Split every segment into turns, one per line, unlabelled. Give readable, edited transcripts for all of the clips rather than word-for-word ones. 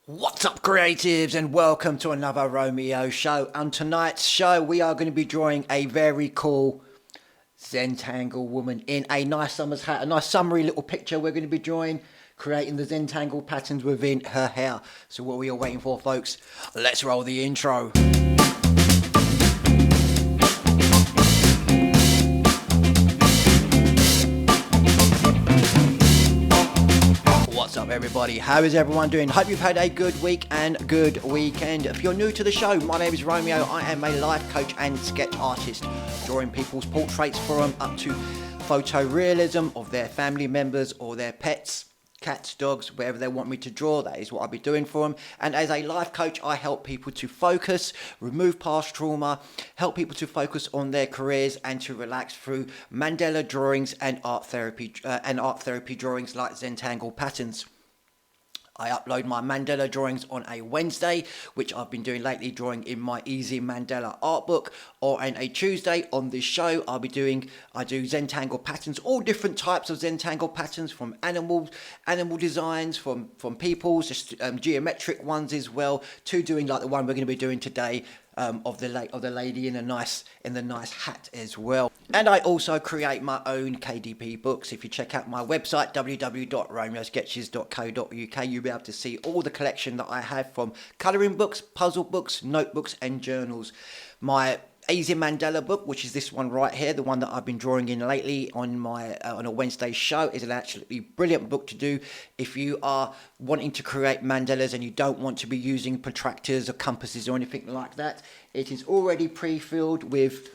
What's up, creatives, and welcome to another Romeo show. On tonight's show, we are going to be drawing a very cool Zentangle woman in a nice summer's hat, a nice summery little picture. We're going to be drawing, creating the Zentangle patterns within her hair. So what we are waiting for, folks? Let's roll the intro. What's up, everybody? How is everyone doing? Hope you've had a good week and good weekend. If you're new to the show, my name is Romeo. I am a life coach and sketch artist, drawing people's portraits for them up to photorealism of their family members or their pets, cats, dogs, wherever they want me to draw. That is what I'll be doing for them. And as a life coach, I help people to focus, remove past trauma, help people to focus on their careers and to relax through mandala drawings and art therapy drawings like Zentangle patterns. I upload my mandala drawings on a Wednesday, which I've been doing lately, drawing in my easy mandala art book, or on a Tuesday on this show I do Zentangle patterns, all different types of Zentangle patterns, from animal designs, from people's, just geometric ones as well, to doing like the one we're going to be doing today, of the lady in the nice hat as well. And I also create my own KDP books. If you check out my website www.romeosketches.co.uk, you'll be able to see all the collection that I have, from colouring books, puzzle books, notebooks and journals. My Easy Mandela book, which is this one right here, the one that I've been drawing in lately on my on a Wednesday show, is an absolutely brilliant book to do if you are wanting to create mandalas and you don't want to be using protractors or compasses or anything like that. It is already pre-filled with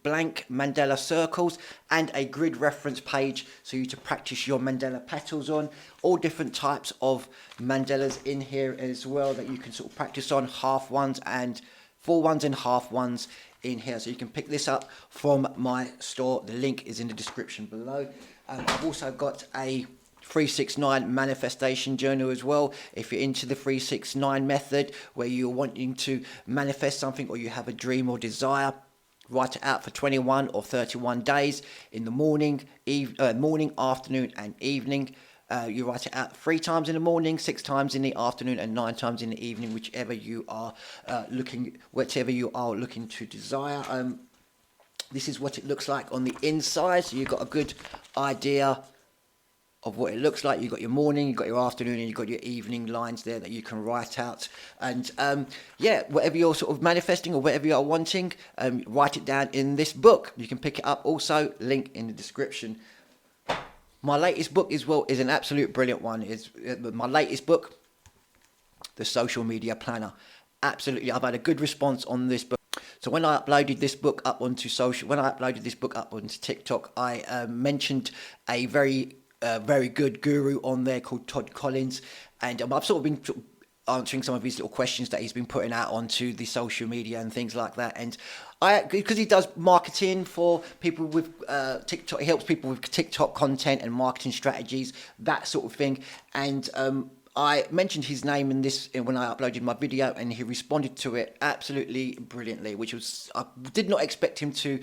blank mandala circles and a grid reference page so you to practice your mandala petals on. All different types of mandalas in here as well that you can sort of practice on, half ones and full ones and half ones in here. So you can pick this up from my store. The link is in the description below. I've also got a 369 manifestation journal as well. If you're into the 369 method, where you're wanting to manifest something or you have a dream or desire, write it out for 21 or 31 days in the morning, afternoon and evening. You write it out 3 times in the morning, 6 times in the afternoon and 9 times in the evening, whichever you are looking to desire. This is what it looks like on the inside, so you've got a good idea of what it looks like. You've got your morning, you've got your afternoon, and you've got your evening lines there that you can write out. And whatever you're sort of manifesting or whatever you're wanting, write it down in this book. You can pick it up also, link in the description. My latest book as well is an absolute brilliant one. It's my latest book, The Social Media Planner. Absolutely, I've had a good response on this book. So when I uploaded this book up onto TikTok, I mentioned a very good guru on there called Todd Collins, and I've sort of been answering some of his little questions that he's been putting out onto the social media and things like that. And because he does marketing for people with TikTok, he helps people with TikTok content and marketing strategies, that sort of thing. And I mentioned his name in this when I uploaded my video, and he responded to it absolutely brilliantly, which was, I did not expect him to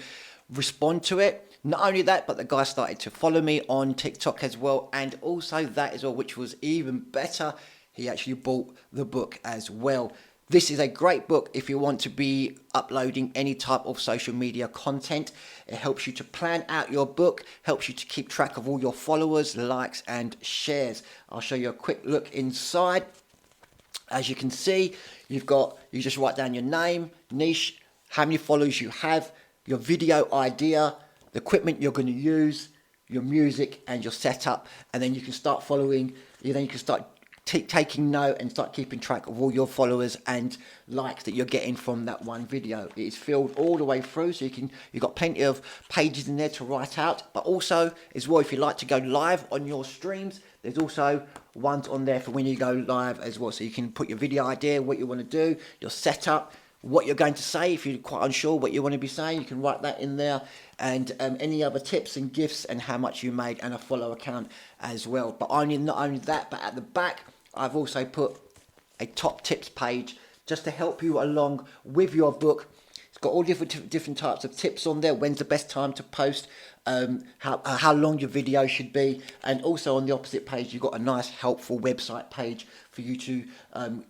respond to it. Not only that, but the guy started to follow me on TikTok as well, and also that as well, which was even better, he actually bought the book as well. This is a great book if you want to be uploading any type of social media content. It helps you to plan out your book, helps you to keep track of all your followers, likes and shares. I'll show you a quick look inside. As you can see, you just write down your name, niche, how many followers you have, your video idea, the equipment you're going to use, your music and your setup, and then you can start following. Then you can start taking note and start keeping track of all your followers and likes that you're getting from that one video. It is filled all the way through, so you've got plenty of pages in there to write out. But also as well, if you like to go live on your streams, there's also ones on there for when you go live as well, so you can put your video idea, what you want to do, your setup, what you're going to say. If you're quite unsure what you want to be saying, you can write that in there, and any other tips and gifts and how much you made, and a follow account as well. But not only that, but at the back I've also put a top tips page just to help you along with your book. It's got all different types of tips on there. When's the best time to post? How long your video should be, and also on the opposite page you've got a nice helpful website page for you to,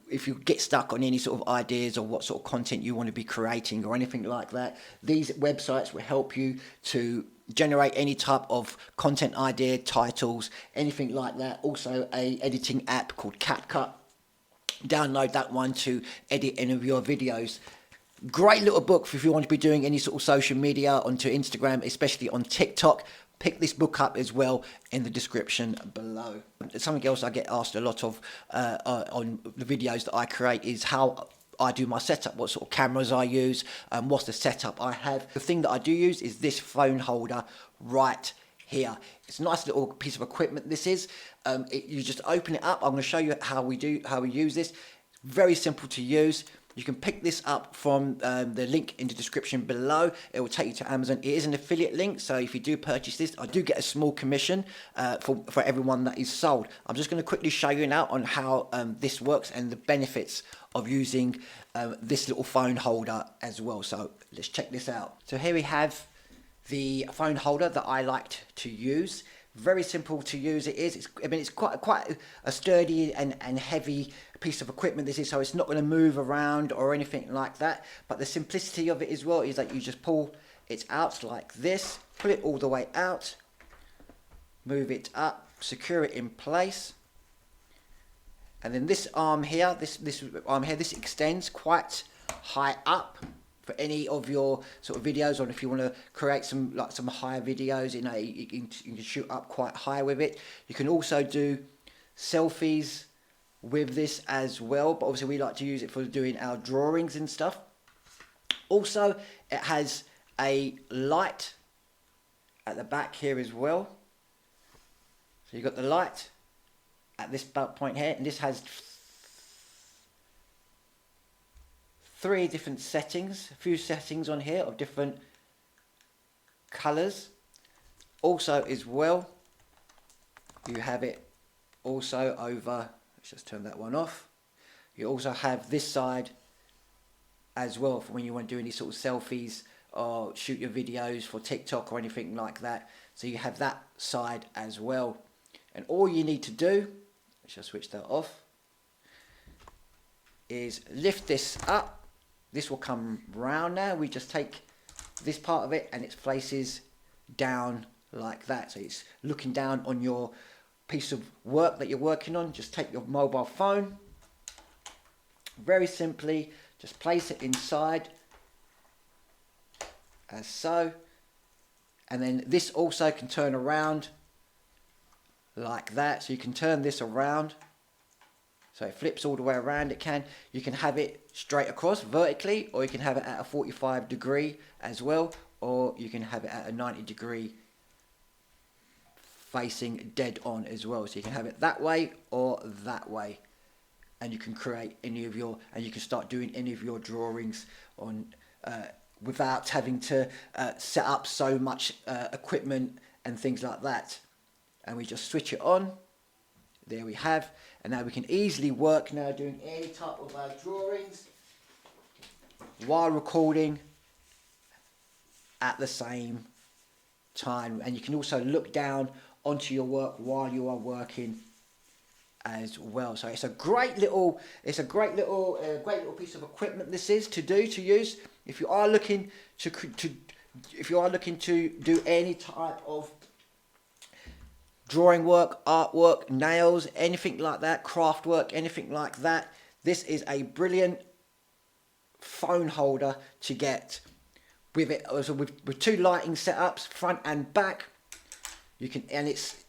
if you get stuck on any sort of ideas or what sort of content you want to be creating or anything like that, these websites will help you to generate any type of content idea, titles, anything like that. Also a editing app called CapCut. Download that one to edit any of your videos. Great little book for if you want to be doing any sort of social media onto Instagram, especially on TikTok. Pick this book up as well in the description below. Something else I get asked a lot of on the videos that I create is how I do my setup, what sort of cameras I use, what's the setup I have. The thing that I do use is this phone holder right here. It's a nice little piece of equipment this is. You just open it up. I'm going to show you how we use this. Very simple to use. You can pick this up from the link in the description below. It will take you to Amazon. It is an affiliate link, so if you do purchase this, I do get a small commission for everyone that is sold. I'm just going to quickly show you now on how this works and the benefits of using this little phone holder as well. So let's check this out. So here we have the phone holder that I liked to use. Very simple to use it is. It's quite a sturdy and heavy piece of equipment this is, so it's not going to move around or anything like that. But the simplicity of it as well is that you just pull it out like this, pull it all the way out, move it up, secure it in place, and then this arm here, this arm here, this extends quite high up for any of your sort of videos, or if you want to create some higher videos, you can shoot up quite high with it. You can also do selfies with this as well, but obviously we like to use it for doing our drawings and stuff. Also, it has a light at the back here as well. So you've got the light at this point here, and this has 3 different settings, a few settings on here of different colors. Also as well, you have it also over, let's just turn that one off. You also have this side as well for when you want to do any sort of selfies or shoot your videos for TikTok or anything like that. So you have that side as well. And all you need to do, let's just switch that off, is lift this up. This will come round now. We just take this part of it and it places down like that. So it's looking down on your piece of work that you're working on. Just take your mobile phone, very simply, just place it inside, as so. And then this also can turn around like that. So you can turn this around. So it flips all the way around. You can have it straight across vertically, or you can have it at a 45 degree as well, or you can have it at a 90 degree facing dead on as well. So you can have it that way or that way, and you can create any of your, and you can start doing any of your drawings on without having to set up so much equipment and things like that. And we just switch it on. There we have, and now we can easily work now doing any type of drawings while recording at the same time. And you can also look down onto your work while you are working as well. So it's a great little piece of equipment this is to use if you are looking to do any type of drawing work, artwork, nails, anything like that, craft work, anything like that. This is a brilliant phone holder to get with it. Also with 2 lighting setups, front and back. You can, and it's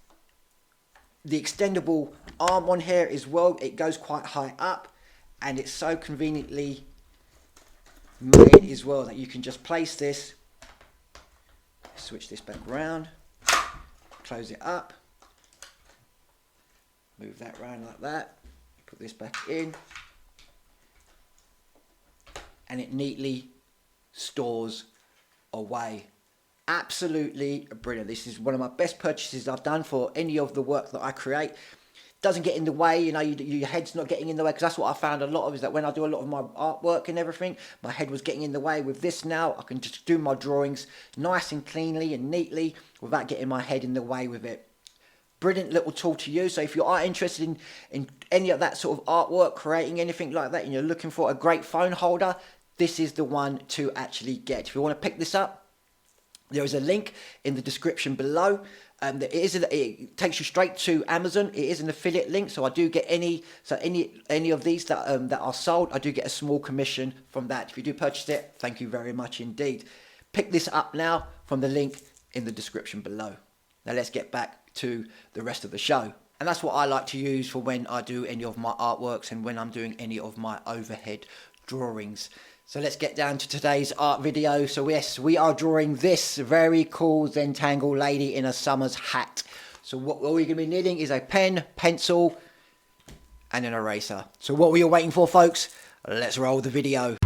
the extendable arm on here as well. It goes quite high up, and it's so conveniently made as well that you can just place this, switch this back around, close it up, move that round like that, put this back in, and it neatly stores away. Absolutely brilliant. This is one of my best purchases I've done for any of the work that I create. doesn't get in the way, your head's not getting in the way, because that's what I found a lot of, is that when I do a lot of my artwork and everything, my head was getting in the way. With this now, I can just do my drawings nice and cleanly and neatly without getting my head in the way with it. Brilliant little tool to use. So if you are interested in any of that sort of artwork, creating anything like that, and you're looking for a great phone holder, this is the one to actually get. If you want to pick this up, there is a link in the description below. It takes you straight to Amazon. It is an affiliate link, so I do get any of these that are sold, I do get a small commission from that. If you do purchase it, thank you very much indeed. Pick this up now from the link in the description below. Now let's get back to the rest of the show. And that's what I like to use for when I do any of my artworks and when I'm doing any of my overhead drawings. So let's get down to today's art video. So yes, we are drawing this very cool Zentangle lady in a summer's hat. So what we're going to be needing is a pen, pencil, and an eraser. So what were you waiting for, folks? Let's roll the video.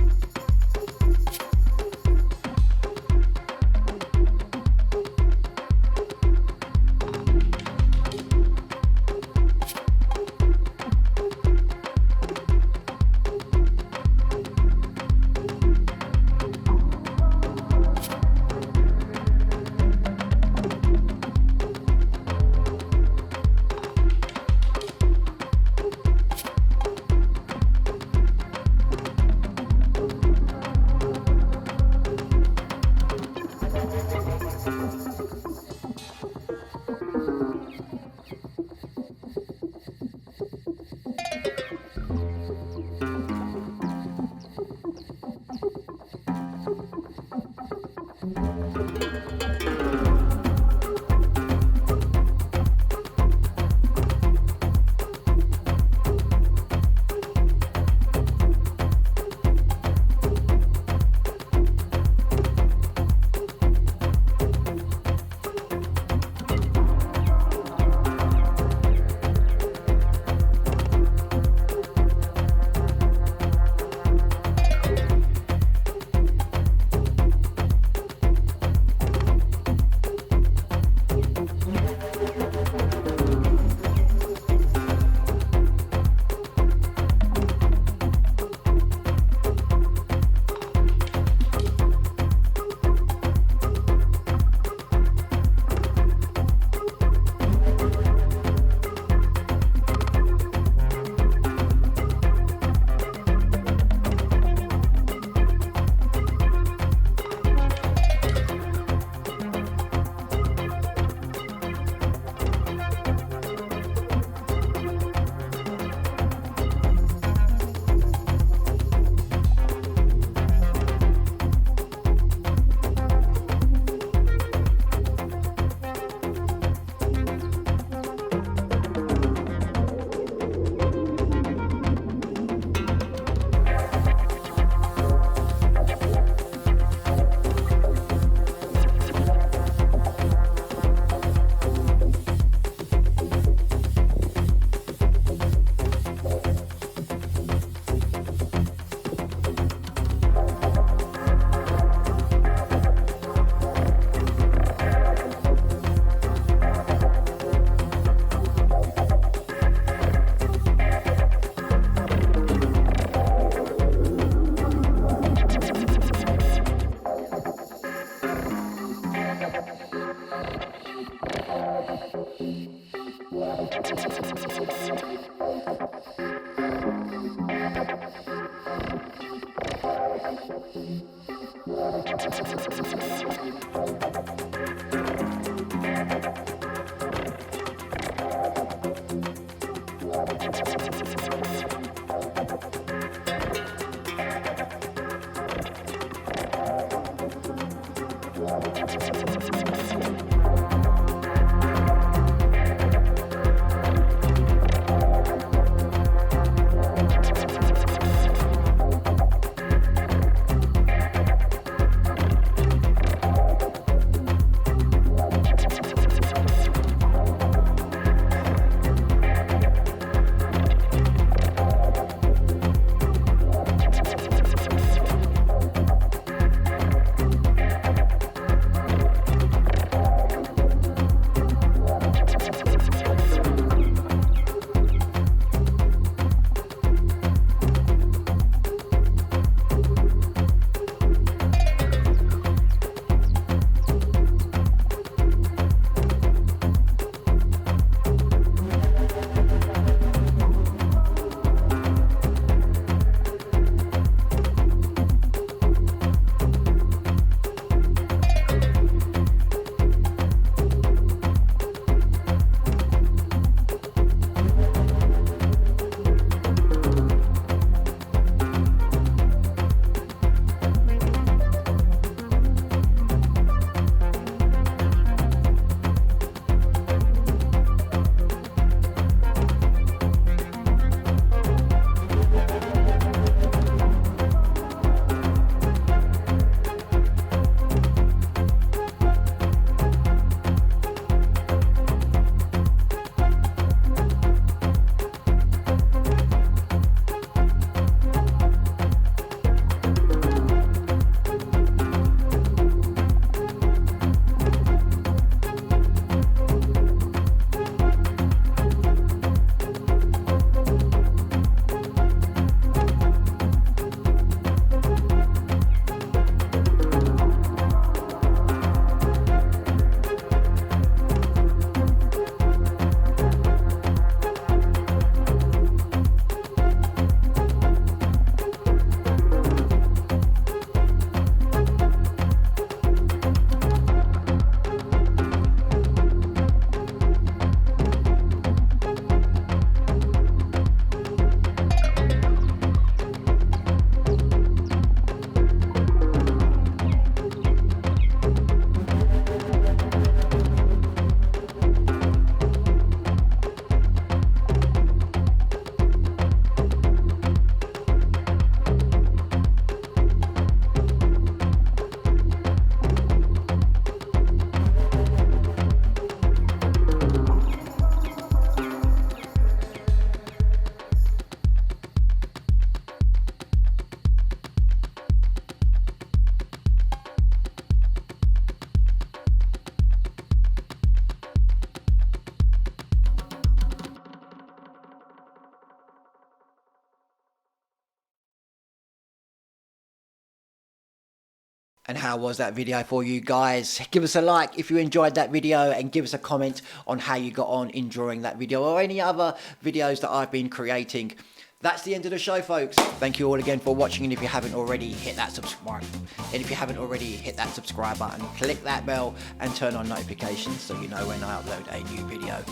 And how was that video for you guys? Give us a like if you enjoyed that video, and give us a comment on how you got on in drawing that video or any other videos that I've been creating. That's the end of the show, folks. Thank you all again for watching, and if you haven't already, hit that subscribe. And if you haven't already, hit that subscribe button, click that bell and turn on notifications so you know when I upload a new video.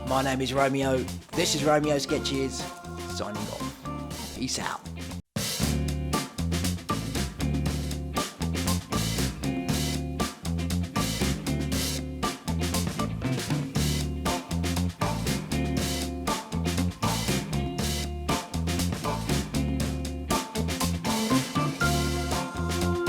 My name is Romeo. This is Romeo Sketches, signing off. Peace out.